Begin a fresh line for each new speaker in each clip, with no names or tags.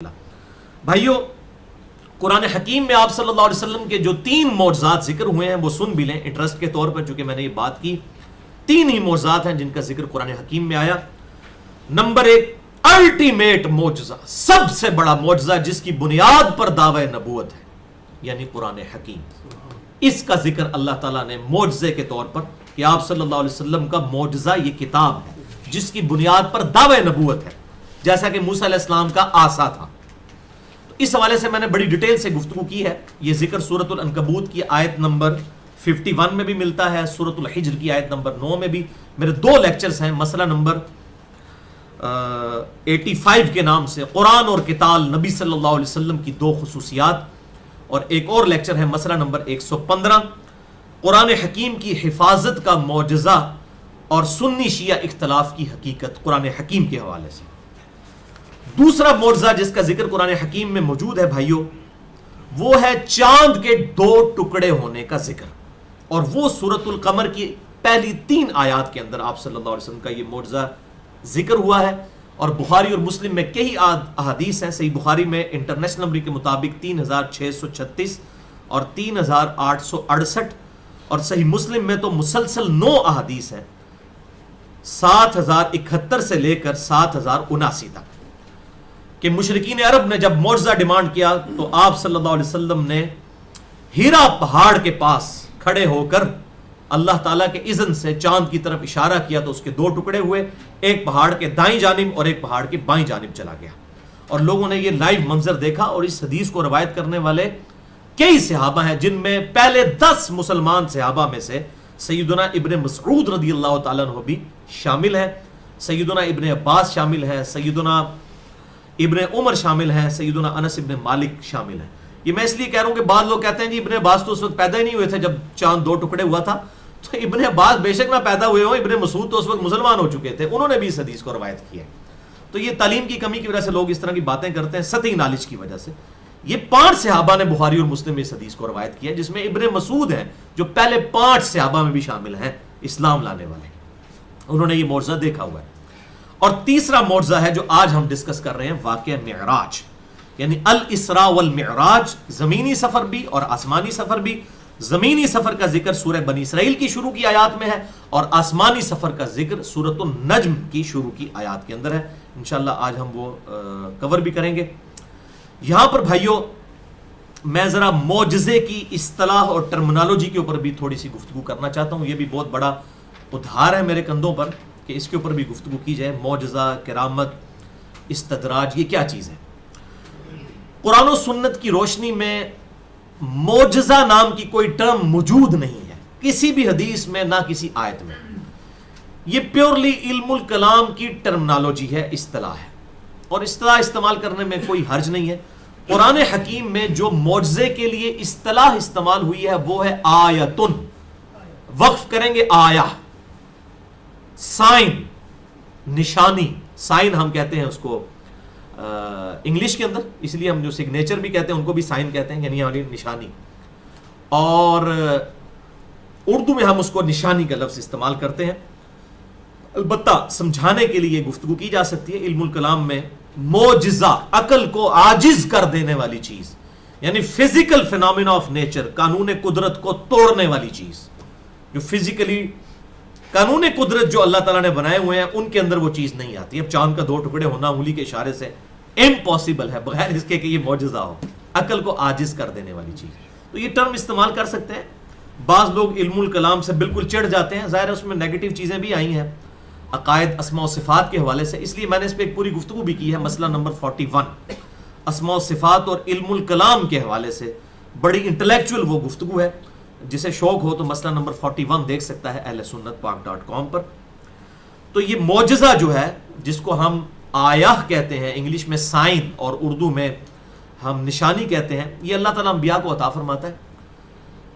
بھائیو، قرآن حکیم میں آپ صلی اللہ علیہ وسلم کے جو 3 معجزات ذکر ہوئے ہیں وہ سن بھی لیں انٹرسٹ کے طور پر، چونکہ میں نے یہ بات کی 3 ہی معجزات ہیں جن کا ذکر قرآن حکیم میں آیا۔ نمبر 1، الٹیمیٹ معجزہ، سب سے بڑا معجزہ جس کی بنیاد پر دعوی نبوت ہے، یعنی قرآن حکیم۔ اس کا ذکر اللہ تعالیٰ نے معجزے کے طور پر کہ آپ صلی اللہ علیہ وسلم کا معجزہ یہ کتاب ہے جس کی بنیاد پر دعوی نبوت ہے، جیسا کہ موسیٰ علیہ السلام کا عصا تھا۔ اس حوالے سے میں نے بڑی ڈیٹیل سے گفتگو کی ہے۔ یہ ذکر سورۃ العنکبوت کی آیت نمبر 51 میں بھی ملتا ہے، سورۃ الحجر کی آیت نمبر 9 میں بھی۔ میرے 2 لیکچرز ہیں، مسئلہ نمبر 85 کے نام سے قرآن اور قتال، نبی صلی اللہ علیہ وسلم کی 2 خصوصیات، اور ایک اور لیکچر ہے مسئلہ نمبر 115، قرآن حکیم کی حفاظت کا معجزہ اور سنی شیعہ اختلاف کی حقیقت قرآن حکیم کے حوالے سے۔ دوسرا معجزہ جس کا ذکر قرآن حکیم میں موجود ہے بھائیو، وہ ہے چاند کے 2 ٹکڑے ہونے کا ذکر، اور وہ سورۃ القمر کی پہلی 3 آیات کے اندر آپ صلی اللہ علیہ وسلم کا یہ معجزہ ذکر ہوا ہے۔ اور بخاری اور مسلم میں کئی احادیث ہیں۔ صحیح بخاری میں انٹرنیشنل نمبر کے مطابق 3636 اور 3868، اور صحیح مسلم میں تو مسلسل 9 احادیث ہیں، 7071 سے لے کر 7079 تک، کہ مشرکین عرب نے جب معجزہ ڈیمانڈ کیا تو آپ صلی اللہ علیہ وسلم نے ہیرا پہاڑ کے پاس کھڑے ہو کر اللہ تعالیٰ کے اذن سے چاند کی طرف اشارہ کیا تو اس کے 2 ٹکڑے ہوئے، ایک پہاڑ کے دائیں جانب اور ایک پہاڑ کے بائیں جانب چلا گیا، اور لوگوں نے یہ لائیو منظر دیکھا۔ اور اس حدیث کو روایت کرنے والے کئی صحابہ ہیں، جن میں پہلے 10 مسلمان صحابہ میں سے سیدنا ابن مسعود رضی اللہ تعالیٰ عنہ بھی شامل ہے، سیدنا ابن عباس شامل ہے، سیدنا ابن عمر شامل ہیں، سیدنا انس ابن مالک شامل ہیں۔ یہ میں اس لیے کہہ رہا ہوں کہ بعض لوگ کہتے ہیں جی ابن عباس تو اس وقت پیدا ہی نہیں ہوئے تھے جب چاند 2 ٹکڑے ہوا تھا، تو ابن عباس بے شک نہ پیدا ہوئے ہوں، ابن مسعود تو اس وقت مسلمان ہو چکے تھے، انہوں نے بھی اس حدیث کو روایت کیا ہے۔ تو یہ تعلیم کی کمی کی وجہ سے لوگ اس طرح کی باتیں کرتے ہیں، سطحی نالج کی وجہ سے۔ یہ 5 صحابہ نے بخاری اور مسلم میں اس حدیث کو روایت کیا ہے، جس میں ابن مسعود ہیں جو پہلے 5 صحابہ میں بھی شامل ہیں اسلام لانے والے، انہوں نے یہ معجزہ دیکھا ہوا ہے۔ اور تیسرا معجزہ ہے جو آج ہم ڈسکس کر رہے ہیں، واقعہ معراج، یعنی الاسراء والمعراج، زمینی سفر بھی اور آسمانی سفر بھی۔ زمینی سفر کا ذکر سورہ بنی اسرائیل کی شروع کی آیات میں ہے، اور آسمانی سفر کا ذکر سورۃ النجم کی شروع کی آیات کے اندر ہے۔ انشاءاللہ آج ہم وہ کور بھی کریں گے۔ یہاں پر بھائیو میں ذرا معجزے کی اصطلاح اور ٹرمنالوجی کے اوپر بھی تھوڑی سی گفتگو کرنا چاہتا ہوں۔ یہ بھی بہت بڑا ادھار ہے میرے کندھوں پر کہ اس کے اوپر بھی گفتگو کی جائے۔ معجزہ، کرامت، استدراج، یہ کیا چیز ہے؟ قرآن و سنت کی روشنی میں معجزہ نام کی کوئی ٹرم موجود نہیں ہے کسی بھی حدیث میں، نہ کسی آیت میں۔ یہ پیورلی علم الکلام کی ٹرمنالوجی ہے، اصطلاح ہے، اور اصطلاح استعمال کرنے میں کوئی حرج نہیں ہے۔ قرآن حکیم میں جو معجزے کے لیے اصطلاح استعمال ہوئی ہے وہ ہے آیتن، وقف کریں گے آیا، سائن، نشانی، سائن ہم کہتے ہیں اس کو انگلش کے اندر، اس لیے ہم جو سگنیچر بھی کہتے ہیں ان کو بھی سائن کہتے ہیں، یعنی ہماری نشانی، اور اردو میں ہم اس کو نشانی کا لفظ استعمال کرتے ہیں۔ البتہ سمجھانے کے لیے گفتگو کی جا سکتی ہے۔ علم الکلام میں معجزہ عقل کو عاجز کر دینے والی چیز، یعنی فزیکل فینومینا آف نیچر، قانون قدرت کو توڑنے والی چیز، جو فزیکلی قانون قدرت جو اللہ تعالیٰ نے بنائے ہوئے ہیں ان کے اندر وہ چیز نہیں آتی۔ اب چاند کا 2 ٹکڑے ہونا انگلی کے اشارے سے امپاسبل ہے، بغیر اس کے کہ یہ معجزہ ہو، عقل کو عاجز کر دینے والی چیز۔ تو یہ ٹرم استعمال کر سکتے ہیں۔ بعض لوگ علم الکلام سے بالکل چڑھ جاتے ہیں، ظاہر ہے اس میں نیگیٹو چیزیں بھی آئی ہیں عقائد، اسماء و صفات کے حوالے سے، اس لیے میں نے اس پہ ایک پوری گفتگو بھی کی ہے، مسئلہ نمبر 41، اسماء و صفات اور علم الکلام کے حوالے سے بڑی انٹلیکچول وہ گفتگو ہے۔ جسے شوق ہو تو مسئلہ نمبر 41 دیکھ سکتا ہے اہل سنت پاک.com پر۔ تو یہ معجزہ جو ہے جس کو ہم آیہ کہتے ہیں، انگلش میں سائن اور اردو میں ہم نشانی کہتے ہیں، یہ اللہ تعالیٰ انبیاء کو عطا فرماتا ہے۔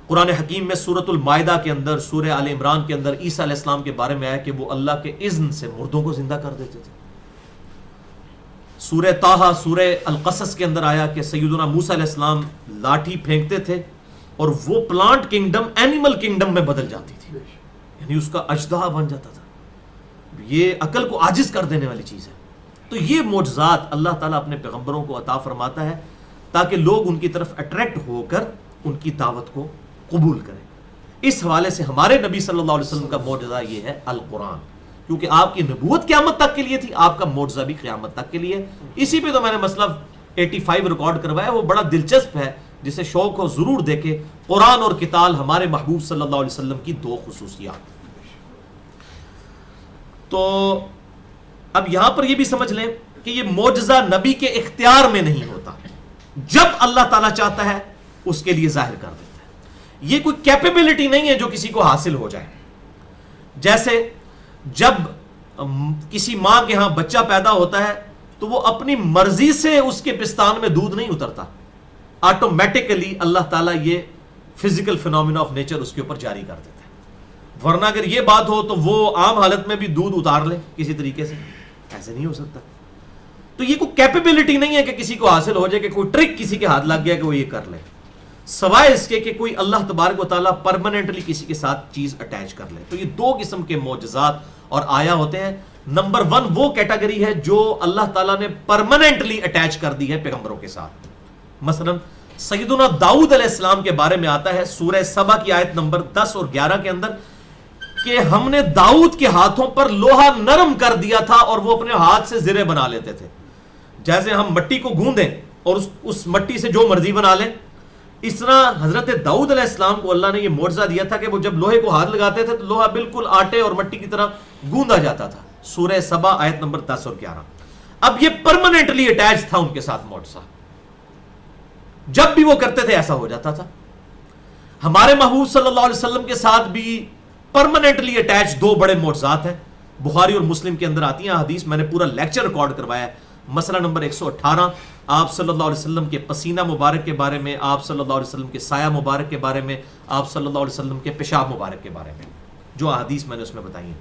قرآن حکیم میں سورۃ المائدہ کے اندر، سورہ آل عمران کے اندر عیسیٰ علیہ السلام کے بارے میں آیا کہ وہ اللہ کے اذن سے مردوں کو زندہ کر دیتے تھے۔ سورہ طٰہٰ، سورہ القصص کے اندر آیا کہ سیدنا موسیٰ علیہ السلام لاٹھی پھینکتے تھے اور وہ پلانٹ کنگڈم اینیمل کنگڈم میں بدل جاتی تھی، یعنی اس کا اژدہا بن جاتا تھا۔ یہ عقل کو عاجز کر دینے والی چیز ہے۔ تو یہ معجزات اللہ تعالیٰ اپنے پیغمبروں کو عطا فرماتا ہے تاکہ لوگ ان کی طرف اٹریکٹ ہو کر ان کی دعوت کو قبول کریں. اس حوالے سے ہمارے نبی صلی اللہ علیہ وسلم کا معجزہ یہ ہے القرآن، کیونکہ آپ کی نبوت قیامت تک کے لیے تھی، آپ کا معجزہ بھی قیامت تک کے لیے. اسی پہ تو میں نے مسئلہ 85 ریکارڈ کروایا، وہ بڑا دلچسپ ہے، جسے شوق ہو ضرور دیکھے. قرآن اور قتال، ہمارے محبوب صلی اللہ علیہ وسلم کی دو خصوصیات. تو اب یہاں پر یہ بھی سمجھ لیں کہ یہ معجزہ نبی کے اختیار میں نہیں ہوتا، جب اللہ تعالیٰ چاہتا ہے اس کے لیے ظاہر کر دیتا ہے. یہ کوئی کیپیبلٹی نہیں ہے جو کسی کو حاصل ہو جائے. جیسے جب کسی ماں کے ہاں بچہ پیدا ہوتا ہے تو وہ اپنی مرضی سے اس کے پستان میں دودھ نہیں اترتا، آٹومیٹکلی اللہ تعالیٰ یہ فزیکل فینومینا آف نیچر اس کے اوپر جاری کر دیتا ہے. ورنہ اگر یہ بات ہو تو وہ عام حالت میں بھی دودھ اتار لے کسی طریقے سے، ایسے نہیں ہو سکتا. تو یہ کوئی کیپیبلٹی نہیں ہے کہ کسی کو حاصل ہو جائے، کہ کوئی ٹرک کسی کے ہاتھ لگ گیا کہ وہ یہ کر لے، سوائے اس کے کہ کوئی اللہ تبارک و تعالیٰ پرماننٹلی کسی کے ساتھ چیز اٹیچ کر لے. تو یہ دو قسم کے معجزات اور آیا ہوتے ہیں. نمبر 1 وہ کیٹیگری ہے جو اللہ تعالیٰ نے پرماننٹلی اٹیچ کر دی ہے پیغمبروں کے ساتھ. مثلا سیدنا داؤد علیہ السلام کے بارے میں آتا ہے سورہ سبا کی آیت نمبر 10 اور 11 کے اندر کہ ہم نے داؤد کے ہاتھوں پر لوہا نرم کر دیا تھا اور وہ اپنے ہاتھ سے زرے بنا لیتے تھے. جیسے ہم مٹی کو گوندیں اور اس مٹی سے جو مرضی بنا لیں، اس طرح حضرت داؤد علیہ السلام کو اللہ نے یہ معجزہ دیا تھا کہ وہ جب لوہے کو ہاتھ لگاتے تھے تو لوہا بالکل آٹے اور مٹی کی طرح گوندا جاتا تھا. سورہ سبا آیت نمبر 10 اور 11. اب یہ پرماننٹلی اٹیچ تھا ان کے ساتھ معجزہ، جب بھی وہ کرتے تھے ایسا ہو جاتا تھا. ہمارے محبوب صلی اللہ علیہ وسلم کے ساتھ بھی پرماننٹلی اٹیچ دو بڑے معجزات ہیں، بخاری اور مسلم کے اندر آتی ہیں حدیث. میں نے پورا لیکچر ریکارڈ کروایا ہے. مسئلہ نمبر 118 آپ صلی اللہ علیہ وسلم کے پسینہ مبارک کے بارے میں، آپ صلی اللہ علیہ وسلم کے سایہ مبارک کے بارے میں، آپ صلی اللہ علیہ وسلم کے پیشاب مبارک کے بارے میں، جو احادیث میں نے اس میں بتائی ہیں.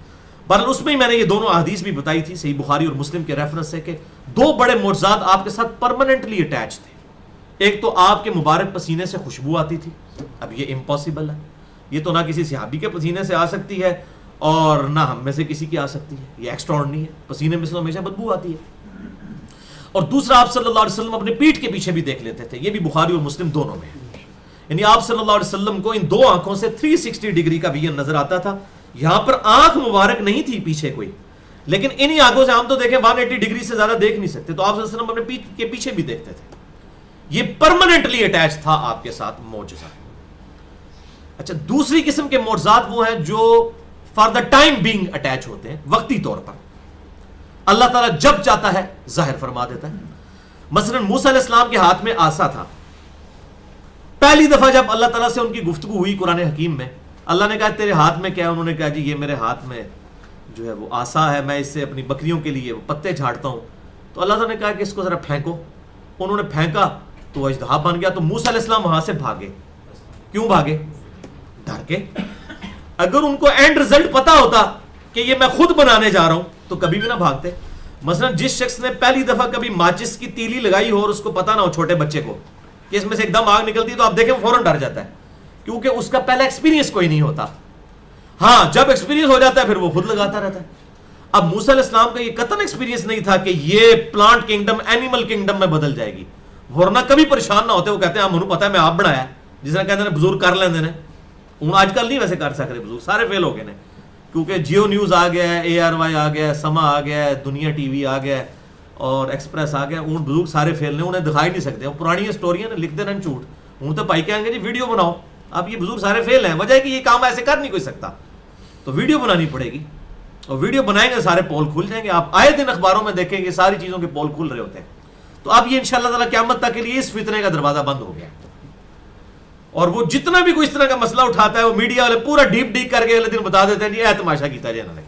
بہرحال اس میں ہی میں نے یہ دونوں احادیث بھی بتائی تھی صحیح بخاری اور مسلم کے ریفرنس سے کہ دو بڑے معجزات آپ کے ساتھ پرماننٹلی اٹیچ تھے. ایک تو آپ کے مبارک پسینے سے خوشبو آتی تھی. اب یہ امپاسبل ہے، یہ تو نہ کسی صحابی کے پسینے سے آ سکتی ہے اور نہ ہم میں سے کسی کی آ سکتی ہے. یہ ایکسٹراڈنری ہے، پسینے میں سے ہمیشہ بدبو آتی ہے. اور دوسرا آپ صلی اللہ علیہ وسلم اپنے پیٹھ کے پیچھے بھی دیکھ لیتے تھے، یہ بھی بخاری اور مسلم دونوں میں ہے. یعنی آپ صلی اللہ علیہ وسلم کو ان دو آنکھوں سے 360 ڈگری کا ویژن نظر آتا تھا. یہاں پر آنکھ مبارک نہیں تھی پیچھے کوئی، لیکن انہی آنکھوں سے ہم تو دیکھیں 180 ڈگری سے زیادہ دیکھ نہیں سکتے، تو آپ صلی اللہ علیہ وسلم اپنے پیٹھ کے پیچھے بھی دیکھتے تھے. یہ پرماننٹلی اٹیچ تھا آپ کے ساتھ معجزہ. اچھا، دوسری قسم کے معجزات وہ ہیں جو for the time being attach ہوتے ہیں، وقتی طور پر اللہ تعالیٰ جب چاہتا ہے ظاہر فرما دیتا ہے. مثلا موسیٰ علیہ السلام کے ہاتھ میں عصا تھا. پہلی دفعہ جب اللہ تعالیٰ سے ان کی گفتگو ہوئی قرآن حکیم میں، اللہ نے کہا تیرے ہاتھ میں کیا ہے؟ انہوں نے کہا جی یہ میرے ہاتھ میں جو ہے وہ عصا ہے، میں اس سے اپنی بکریوں کے لیے وہ پتے جھاڑتا ہوں. تو اللہ تعالیٰ نے کہا کہ اس کو ذرا پھینکو. انہوں نے پھینکا تو اژدہا بن گیا. تو موسیٰ علیہ السلام وہاں سے بھاگے. کیوں بھاگے؟ ڈر کے. اگر ان کو اینڈ رزلٹ پتا ہوتا کہ یہ میں خود بنانے جا رہا ہوں تو کبھی بھی نہ بھاگتے. مثلا جس شخص نے پہلی دفعہ کبھی ماچس کی تیلی لگائی ہو اور اس کو پتا نہ ہو، چھوٹے بچے کو، کہ اس میں سے ایک دم آگ نکلتی ہے، تو آپ دیکھیں وہ فوراً ڈر جاتا ہے، کیونکہ اس کا پہلا ایکسپیرینس کوئی نہیں ہوتا. ہاں جب ایکسپیرینس ہو جاتا ہے پھر وہ خود لگاتا رہتا ہے. اب موسیٰ علیہ السلام کا یہ قطعاً ایکسپیرینس نہیں تھا کہ یہ پلانٹ کنگڈم اینیمل کنگڈم میں بدل جائے گی، ورنہ کبھی پریشان نہ ہوتے. وہ کہتے ہیں ہاں مجھے پتا ہے میں آپ بنایا، جس نے کہتے ہیں بزرگ کر لیندے نے. آج کل نہیں ویسے کر سک رہے بزرگ، سارے فیل ہو گئے نے، کیونکہ جیو نیوز آ گیا ہے، ARY آ گیا ہے، سما آ گیا ہے، دنیا ٹی وی آ گیا ہے اور ایکسپریس آ گیا. ان بزرگ سارے فیل نے، انہیں دکھائی نہیں سکتے. وہ پرانی اسٹوریاں نے لکھ دینا جھوٹ. ہوں تو بھائی کہیں گے جی ویڈیو بناؤ. اب یہ بزرگ سارے فیل ہیں، وجہ ہے کہ یہ کام ایسے کر نہیں کوئی سکتا، تو ویڈیو بنانی پڑے گی. اور ویڈیو بنائیں گے سارے پول کھل جائیں گے. آپ آئے دن اخباروں میں دیکھیں گے ساری چیزوں کے پول کھل رہے ہوتے ہیں. تو اب یہ انشاءاللہ تعالیٰ قیامت تک کے لیے اس فتنے کا دروازہ بند ہو گیا. اور وہ جتنا بھی کوئی اس طرح کا مسئلہ اٹھاتا ہے وہ میڈیا والے پورا ڈیپ کر کے اگلے دن بتا دیتے ہیں جی اے تماشا کیتا جی انہوں نے.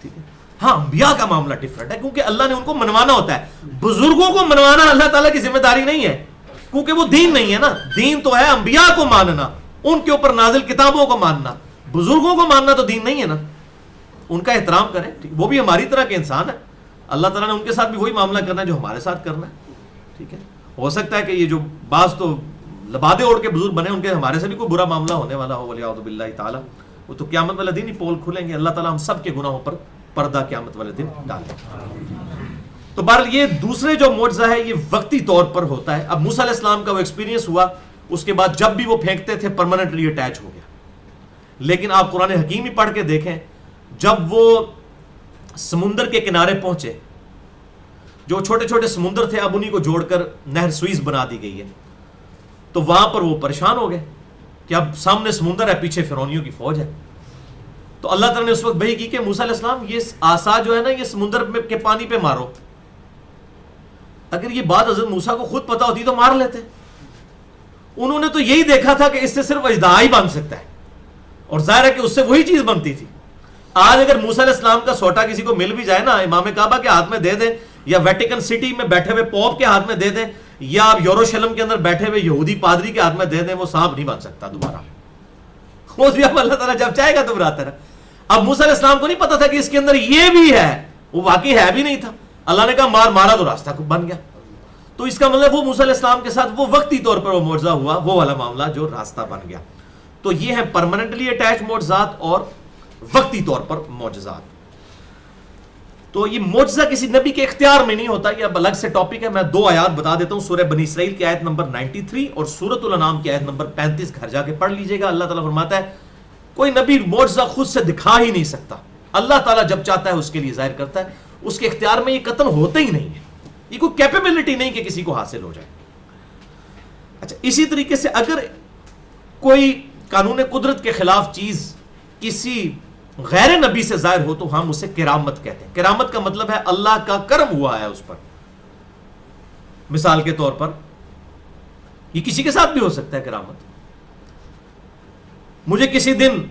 ٹھیک ہے. ہاں انبیاء کا معاملہ ڈفرنٹ ہے، کیونکہ اللہ نے ان کو منوانا ہوتا ہے. بزرگوں کو منوانا اللہ تعالیٰ کی ذمہ داری نہیں ہے، کیونکہ وہ دین نہیں ہے نا. دین تو ہے انبیاء کو ماننا، ان کے اوپر نازل کتابوں کو ماننا. بزرگوں کو ماننا تو دین نہیں ہے نا. ان کا احترام کریں، وہ بھی ہماری طرح کے انسان ہے. اللہ تعالیٰ نے ان کے ساتھ بھی وہی معاملہ کرنا ہے جو ہمارے ساتھ کرنا ہے. ٹھیک ہے. ہو سکتا ہے کہ یہ جو بعض تو لبادے اوڑھ کے بزرگ بنے، ان کے ہمارے سے بھی کوئی برا معاملہ ہونے والا ہو، ولیعوذ باللہ تعالیٰ. وہ تو قیامت والے دن ہی پول کھلیں گے. اللہ تعالیٰ ہم سب کے گناہوں پر پردہ قیامت والے دن ڈالیں. تو بہرحال یہ دوسرے جو معجزہ ہے یہ وقتی طور پر ہوتا ہے. اب موسیٰ علیہ السلام کا وہ ایکسپیرینس ہوا, اس کے بعد جب بھی وہ پھینکتے تھے پرماننٹلی اٹیچ ہو گیا. لیکن آپ قرآن حکیم ہی پڑھ کے دیکھیں, جب وہ سمندر کے کنارے پہنچے, جو چھوٹے چھوٹے سمندر تھے اب انہی کو جوڑ کر نہر سوئز بنا دی گئی ہے, تو وہاں پر وہ پریشان ہو گئے کہ اب سامنے سمندر ہے, پیچھے فرعونیوں کی فوج ہے. تو اللہ تعالیٰ نے اس وقت وحی کی کہ موسیٰ علیہ السلام یہ عصا جو ہے نا یہ سمندر کے پانی پہ مارو. اگر یہ بات حضرت موسیٰ کو خود پتا ہوتی تو مار لیتے. انہوں نے تو یہی دیکھا تھا کہ اس سے صرف اژدہا ہی بن سکتا ہے, اور ظاہر ہے کہ اس سے وہی چیز بنتی تھی. آج اگر موسیٰ علیہ السلام کا سوٹا کسی کو مل بھی جائے نا, امام کعبہ کے ہاتھ میں دے دیں, یا ویٹیکن سٹی میں بیٹھے ہوئے پوپ کے ہاتھ میں دے دیں, یا آپ یروشلم کے اندر بیٹھے ہوئے یہودی پادری کے ہاتھ میں دے دیں, وہ سانپ نہیں بن سکتا دوبارہ. وہ بھی اب اللہ تعالیٰ جب چاہے گا تو براتا رہا. اب موسیٰ علیہ السلام کو نہیں پتا تھا کہ اس کے اندر یہ بھی ہے, وہ واقعی ہے بھی نہیں تھا. اللہ نے کہا مارا تو راستہ بن گیا. تو اس کا مطلب وہ موسیٰ علیہ السلام کے ساتھ وہ وقتی طور پر وہ معجزہ ہوا, وہ والا معاملہ جو راستہ بن گیا. تو یہ ہے پرماننٹلی اٹیچ معجزات اور وقتی طور پر معجزات. تو یہ معجزہ کسی نبی کے اختیار میں نہیں ہوتا, یہ اب الگ سے ٹاپک ہے. میں 2 آیات بتا دیتا ہوں, سورہ بنی اسرائیل کی آیت نمبر 93 اور سورۃ الانعام کی آیت نمبر 35, گھر جا کے پڑھ لیجئے گا. اللہ تعالیٰ فرماتا ہے کوئی نبی معجزہ خود سے دکھا ہی نہیں سکتا, اللہ تعالیٰ جب چاہتا ہے اس کے لیے ظاہر کرتا ہے. اس کے اختیار میں یہ قطن ہوتا ہی نہیں ہے, یہ کوئی کیپیبلٹی نہیں کہ کسی کو حاصل ہو جائے. اچھا, اسی طریقے سے اگر کوئی قانون قدرت کے خلاف چیز کسی غیر نبی سے ظاہر ہو تو ہم اسے کرامت کہتے ہیں. کرامت کا مطلب ہے اللہ کا کرم ہوا ہے اس پر. مثال کے طور پر یہ کسی کے ساتھ بھی ہو سکتا ہے کرامت. مجھے کسی دن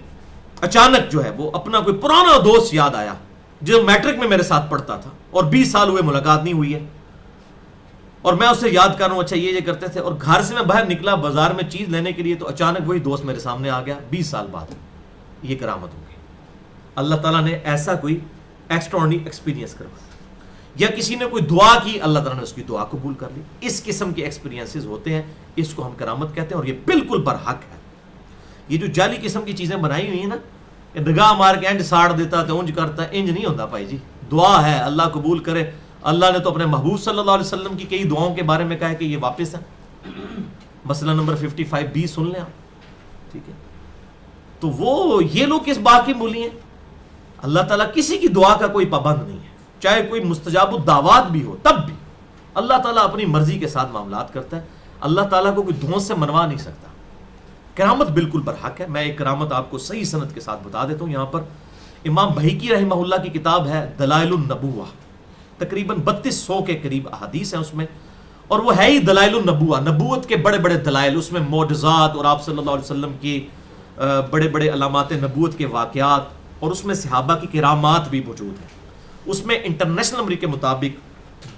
اچانک جو ہے وہ اپنا کوئی پرانا دوست یاد آیا جو میٹرک میں میرے ساتھ پڑھتا تھا, اور 20 سال ہوئے ملاقات نہیں ہوئی ہے, اور میں اسے یاد کر رہا ہوں اچھا یہ کرتے تھے, اور گھر سے میں باہر نکلا بازار میں چیز لینے کے لیے تو اچانک وہی دوست میرے سامنے آ گیا 20 سال بعد. یہ کرامت ہوگی. اللہ تعالیٰ نے ایسا کوئی ایکسٹراڈنری ایکسپیرینس کروایا, یا کسی نے کوئی دعا کی اللہ تعالیٰ نے اس کی دعا قبول کر لی. اس قسم کے ایکسپیرینسز ہوتے ہیں, اس کو ہم کرامت کہتے ہیں, اور یہ بالکل برحق ہے. یہ جو جعلی قسم کی چیزیں بنائی ہوئی ہیں نا, نگاہ مار کے اینڈ ساڑ دیتا ہے, اونج کرتا ہے, انج نہیں ہوتا بھائی جی. دعا ہے, اللہ قبول کرے. اللہ نے تو اپنے محبوب صلی اللہ علیہ وسلم کی کئی دعاؤں کے بارے میں کہا ہے کہ یہ واپس ہے. مسئلہ نمبر 55B سن لیں آپ, ٹھیک ہے. تو وہ یہ لوگ کس بات کی مولی ہیں؟ اللہ تعالیٰ کسی کی دعا کا کوئی پابند نہیں ہے, چاہے کوئی مستجاب الدعوات بھی ہو تب بھی اللہ تعالیٰ اپنی مرضی کے ساتھ معاملات کرتا ہے. اللہ تعالیٰ کو کوئی دھونس سے منوا نہیں سکتا. کرامت بالکل برحق ہے. میں ایک کرامت آپ کو صحیح سند کے ساتھ بتا دیتا ہوں. یہاں پر امام بہیقی رحمہ اللہ کی کتاب ہے دلائل النبوہ, تقریباً 3200 کے قریب احادیث ہیں اس میں, اور وہ ہے ہی دلائل النبوہ, نبوت کے بڑے بڑے دلائل. اس میں معجزات اور آپ صلی اللہ علیہ وسلم کی بڑے بڑے علامات نبوت کے واقعات, اور اس میں صحابہ کی کرامات بھی موجود ہیں. اس میں انٹرنیشنل نمبر کے مطابق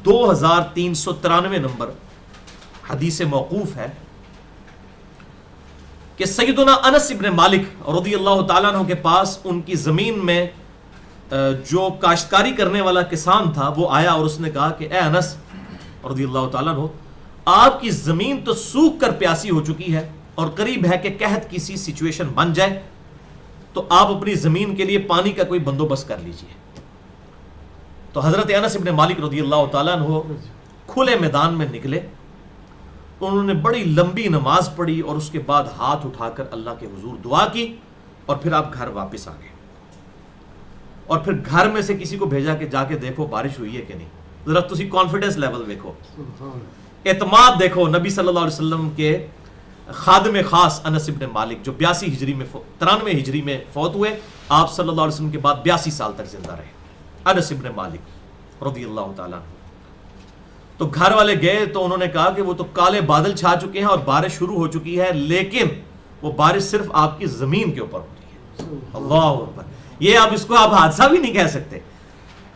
2393 نمبر حدیث موقوف ہے کہ سیدنا انس ابن مالک رضی اللہ تعالیٰ عنہ کے پاس ان کی زمین میں جو کاشتکاری کرنے والا کسان تھا وہ آیا, اور اس نے کہا کہ اے انس رضی اللہ تعالیٰ عنہ, آپ کی زمین تو سوکھ کر پیاسی ہو چکی ہے, اور قریب ہے کہ قحط کی سی سچویشن بن جائے, تو آپ اپنی زمین کے لیے پانی کا کوئی بندوبست کر لیجئے. تو حضرت انس ابن مالک رضی اللہ تعالیٰ عنہ کھلے میدان میں نکلے, انہوں نے بڑی لمبی نماز پڑھی, اور اس کے بعد ہاتھ اٹھا کر اللہ کے حضور دعا کی, اور پھر آپ گھر واپس آ گئے. اور پھر گھر میں سے کسی کو بھیجا کہ جا کے دیکھو بارش ہوئی ہے کہ نہیں. ذرا تسی کانفیڈنس لیول دیکھو, اعتماد دیکھو. نبی صلی اللہ علیہ وسلم کے خادم خاص انس ابن مالک جو 82 ہجری میں 93 ہجری میں فوت ہوئے, آپ صلی اللہ علیہ وسلم کے بعد 82 سال تک زندہ رہے. انس ابن مالک رضی اللہ تعالیٰ. تو گھر والے گئے تو انہوں نے کہا کہ وہ تو کالے بادل چھا چکے ہیں اور بارش شروع ہو چکی ہے, لیکن وہ بارش صرف آپ کی زمین کے اوپر ہو رہی ہے. اللہ اکبر, یہ اب اس کو آپ حادثہ بھی نہیں کہہ سکتے.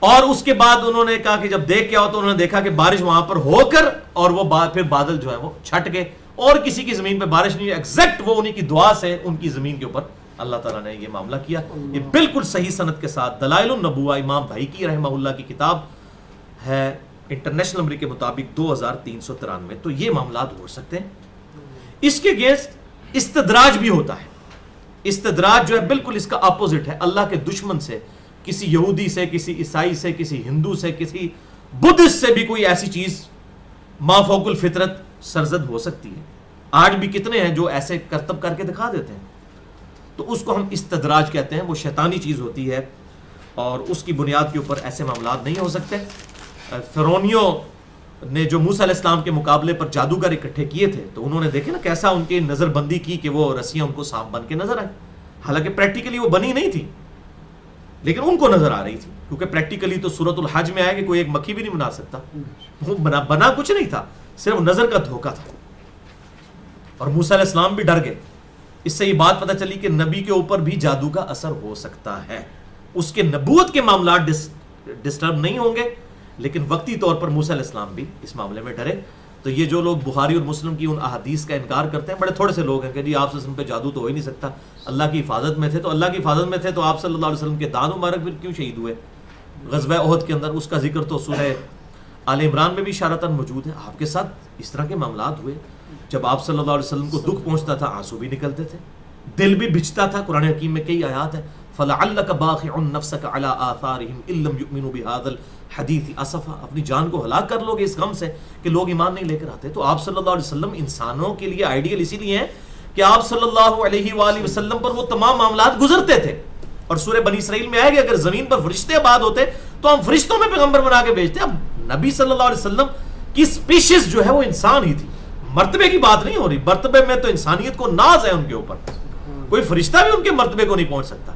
اور اس کے بعد انہوں نے کہا کہ جب دیکھ کے آؤ تو انہوں نے دیکھا کہ بارش وہاں پر ہو کر, اور وہ پھر بادل جو ہے وہ چھٹ گئے, اور کسی کی زمین پہ بارش نہیں. ایگزیکٹ وہ انہی کی دعا سے ان کی زمین کے اوپر اللہ تعالیٰ نے یہ معاملہ کیا. یہ بالکل صحیح سند کے ساتھ دلائل النبوہ, امام بہیقی رحمہ اللہ کی کتاب ہے, انٹرنیشنل نمبر کے مطابق 2393. تو یہ معاملات ہو سکتے ہیں. اس کے اگینسٹ استدراج بھی ہوتا ہے. استدراج جو ہے بالکل اس کا اپوزٹ ہے. اللہ کے دشمن سے, کسی یہودی سے, کسی عیسائی سے, کسی ہندو سے, کسی بدھسٹ سے بھی کوئی ایسی چیز مافوق الفطرت سرزد ہو سکتی ہے. آج بھی کتنے ہیں جو ایسے کرتب کر کے دکھا دیتے ہیں. تو اس کو ہم استدراج کہتے ہیں. وہ شیطانی چیز ہوتی ہے اور اس کی بنیاد کے اوپر ایسے معاملات نہیں ہو سکتے. فرعونیوں نے جو موسیٰ علیہ السلام کے مقابلے پر جادوگر اکٹھے کیے تھے تو انہوں نے دیکھے نا کیسا ان کی نظر بندی کی کہ وہ رسیاں ان کو سانپ بن کے نظر آئیں. حالانکہ پریکٹیکلی وہ بنی نہیں تھی لیکن ان کو نظر آ رہی تھی, کیونکہ پریکٹیکلی تو سورۃ الحج میں آئے کہ کوئی ایک مکھی بھی نہیں بنا سکتا. وہ بنا کچھ نہیں تھا, صرف نظر کا دھوکہ تھا. اور موسیٰ علیہ السلام بھی ڈر گئے. اس سے یہ بات پتہ چلی کہ نبی کے اوپر بھی جادو کا اثر ہو سکتا ہے. اس کے نبوت کے معاملات ڈسٹرب نہیں ہوں گے, لیکن وقتی طور پر موسیٰ علیہ السلام بھی اس معاملے میں ڈرے. تو یہ جو لوگ بخاری اور مسلم کی ان احادیث کا انکار کرتے ہیں, بڑے تھوڑے سے لوگ ہیں کہ جی آپ صلی اللہ علیہ وسلم پہ جادو تو ہو ہی نہیں سکتا, اللہ کی حفاظت میں تھے. تو اللہ کی حفاظت میں تھے تو آپ صلی اللہ علیہ وسلم کے دانت مبارک پھر کیوں شہید ہوئے؟ غزوہ احد کے اندر اس کا ذکر تو سورہ آل عمران میں بھی اشارتاً موجود ہے. آپ کے ساتھ اس طرح کے معاملات ہوئے. جب آپ صلی اللہ علیہ وسلم کو دکھ پہنچتا تھا آنسو بھی نکلتے تھے, دل بھی بھجتا تھا. قرآن حکیم میں کئی آیات ہیں, فَلَعَلَّكَ بَاخِعٌ نَفْسَكَ عَلَىٰ آثَارِهِمْ إِن لَّمْ يُؤْمِنُوا بِهَٰذَا الْحَدِيثِ أَسَفًا. اپنی جان کو ہلاک کر لو گے اس غم سے کہ لوگ ایمان نہیں لے کر آتے. تو آپ صلی اللہ علیہ وسلم انسانوں کے لیے آئیڈیل اسی لیے ہیں کہ آپ صلی اللہ علیہ وآلہ وسلم پر وہ تمام معاملات گزرتے تھے. اور سورہ بنی اسرائیل میں آئے کہ اگر زمین پر فرشتے آباد ہوتے تو ہم فرشتوں میں پیغمبر بنا کے بھیجتے. اب نبی صلی اللہ علیہ وسلم کی سپیشیز جو ہے وہ انسان ہی تھی. مرتبے کی بات نہیں ہو رہی, مرتبے میں تو انسانیت کو ناز ہے ان کے اوپر, کوئی فرشتہ بھی ان کے مرتبے کو نہیں پہنچ سکتا.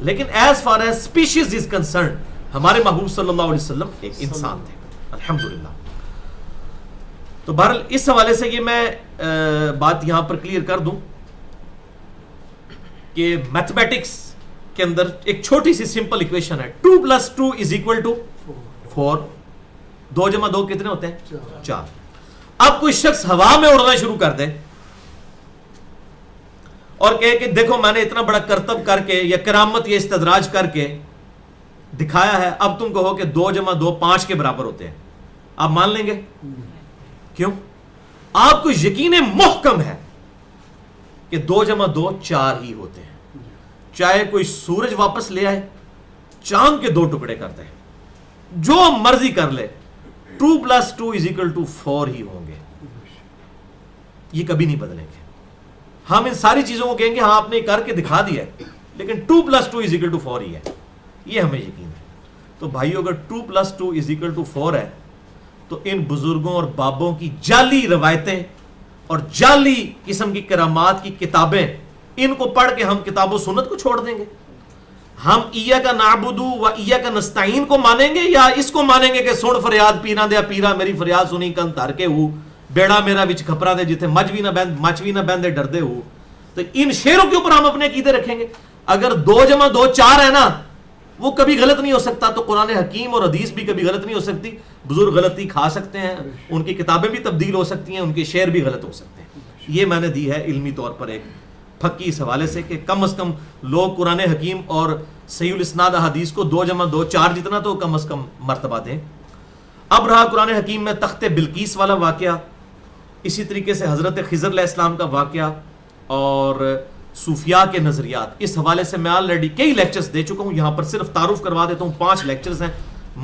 لیکن as far as species is concerned ہمارے محبوب صلی اللہ علیہ وسلم ایک انسان تھے الحمدللہ. تو بہرحال اس حوالے سے یہ میں بات یہاں پر کلیئر کر دوں کہ میتھمیٹکس کے اندر ایک چھوٹی سی سمپل ایکویشن ہے, 2 + 2 = 4. 2 + 2 کتنے ہوتے ہیں؟ 4. اب کوئی شخص ہوا میں اڑنا شروع کر دے اور کہے کہ دیکھو میں نے اتنا بڑا کرتب کر کے یا کرامت یا استدراج کر کے دکھایا ہے, اب تم کہو کہ 2 + 2 5 کے برابر ہوتے ہیں, آپ مان لیں گے؟ کیوں؟ آپ کو یقین محکم ہے کہ 2 + 2 4 ہی ہوتے ہیں. چاہے کوئی سورج واپس لے آئے, چاند کے 2 ٹکڑے کرتے ہیں, جو مرضی کر لے, 2 + 2 = 4 ہی ہوں گے. یہ کبھی نہیں بدلیں گے. ہم ان ساری چیزوں کو کہیں گے ہاں آپ نے کر کے دکھا دیا ہے, لیکن 2 + 2 = 4 ہی ہے, یہ ہمیں یقین ہے. تو بھائیو اگر 2 + 2 = 4 ہے تو ان بزرگوں اور بابوں کی جعلی روایتیں اور جعلی قسم کی کرامات کی کتابیں, ان کو پڑھ کے ہم کتاب و سنت کو چھوڑ دیں گے؟ ہم ایاک نعبد و ایاک نستعین کو مانیں گے یا اس کو مانیں گے کہ سن فریاد پیرا دیا پیرا میری فریاد سنی کن تر کے ہو بیڑا میرا وچ کھپرا دے جتھے مچ بھی نہ بہندے ڈردے ہو. تو ان شعروں کے اوپر ہم اپنے عقیدے رکھیں گے. اگر 2 + 2 4 ہے نا, وہ کبھی غلط نہیں ہو سکتا, تو قرآن حکیم اور حدیث بھی کبھی غلط نہیں ہو سکتی. بزرگ غلطی کھا سکتے ہیں, ان کی کتابیں بھی تبدیل ہو سکتی ہیں, ان کے شعر بھی غلط ہو سکتے ہیں. یہ میں نے دی ہے علمی طور پر ایک پھکی اس حوالے سے کہ کم از کم لوگ قرآن حکیم اور صحیح الاسناد حدیث کو 2 + 2 4 جتنا تو کم از کم مرتبہ دیں. اب رہا قرآن حکیم میں تخت بلقیس والا واقعہ, اسی طریقے سے حضرت خضر علیہ السلام کا واقعہ اور صوفیاء کے نظریات. اس حوالے سے میں آلریڈی کئی لیکچرز دے چکا ہوں, یہاں پر صرف تعارف کروا دیتا ہوں. 5 لیکچرز ہیں.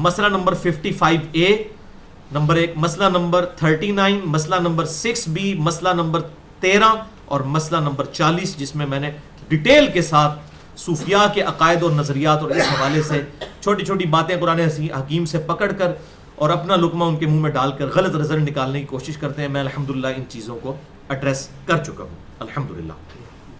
مسئلہ نمبر 55A نمبر 1, مسئلہ نمبر 39, مسئلہ نمبر 6B, مسئلہ نمبر 13 اور مسئلہ نمبر 40, جس میں نے ڈیٹیل کے ساتھ صوفیاء کے عقائد اور نظریات اور اس حوالے سے چھوٹی چھوٹی باتیں قرآن حکیم سے پکڑ کر اور اپنا لقمہ ان کے منہ میں ڈال کر غلط رزلٹ نکالنے کی کوشش کرتے ہیں. میں الحمدللہ ان چیزوں کو ایڈریس کر چکا ہوں الحمدللہ.